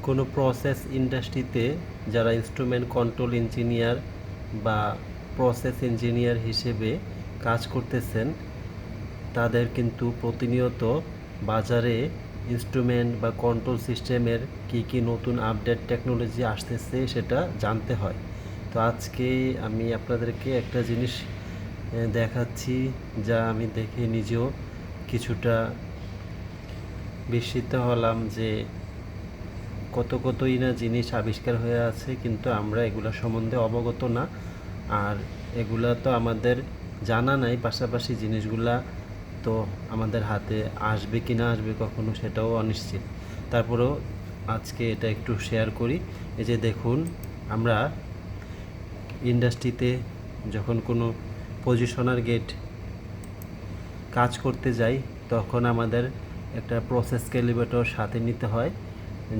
কোনো প্রসেস ইন্ডাস্ট্রিতে যারা ইনস্ট্রুমেন্ট কন্ট্রোল ইঞ্জিনিয়ার বা প্রসেস ইঞ্জিনিয়ার হিসেবে কাজ করতেছেন, তাদের কিন্তু প্রতিনিয়ত বাজারে ইনস্ট্রুমেন্ট বা কন্ট্রোল সিস্টেমের কী নতুন আপডেট টেকনোলজি আসতেছে সেটা জানতে হয়। তো আজকে আমি আপনাদেরকে একটা জিনিস দেখাচ্ছি, যা আমি দেখে নিজেও কিছুটা বিস্মিত হলাম যে কতই না জিনিস আবিষ্কার হয়ে আছে, কিন্তু আমরা এগুলো সম্বন্ধে অবগত না। আর এগুলা তো আমাদের জানা নাই, পাশাপাশি জিনিসগুলা তো আমাদের হাতে আসবে কি না আসবে কখনো সেটাও অনিশ্চিত। তারপরেও আজকে এটা একটু শেয়ার করি। এই যে দেখুন, আমরা ইন্ডাস্ট্রিতে যখন কোনো পজিশনার গেট কাজ করতে যাই, তখন আমাদের একটা প্রসেস ক্যালিব্রেটর সাথে নিতে হয়,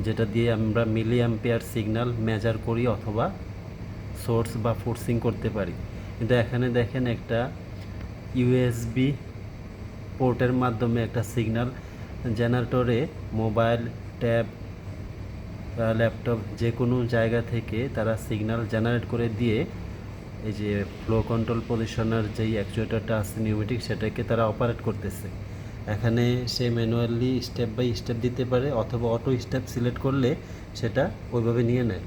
যেটা দিয়ে আমরা মিলি অ্যাম্পিয়ার সিগন্যাল মেজার করি অথবা সোর্স বা ফোর্সিং করতে পারি। কিন্তু এখানে দেখেন, একটা ইউএসবি পোর্টের মাধ্যমে একটা সিগন্যাল জেনারেটরে মোবাইল, ট্যাব, ল্যাপটপ যে কোনো জায়গা থেকে তারা সিগন্যাল জেনারেট করে দিয়ে এই যে ফ্লো কন্ট্রোল পজিশনার যেই অ্যাকচুয়েটরটা আছে নিউমেটিক, সেটাকে তারা অপারেট করতেছে। এখানে সে ম্যানুয়ালি স্টেপ বাই স্টেপ দিতে পারে অথবা অটো স্টেপ সিলেক্ট করলে সেটা ওইভাবে নিয়ে নেয়।